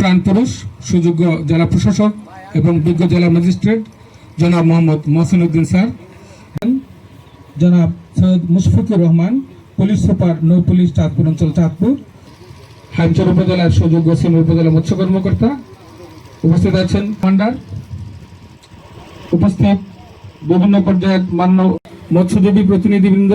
প্রাণ পুরুষ সুযোগ্য জেলা প্রশাসক এবং বিজ্ঞ জেলা ম্যাজিস্ট্রেট জনাব মোহাম্মদ মহসিন উদ্দিন স্যার, জনাব সৈয়দ মুশফিকুর রহমান, পুলিশ সুপার নৌ পুলিশ চাঁদপুর অঞ্চল চাঁদপুর, হাইমচর উপজেলার সুযোগ্য সিনিয়র উপজেলা মৎস্য কর্মকর্তা, উপস্থিত আছেন কমান্ডার, উপস্থিত বিভিন্ন পর্যায়ের মান্য মৎস্যজীবী প্রতিনিধিবৃন্দ।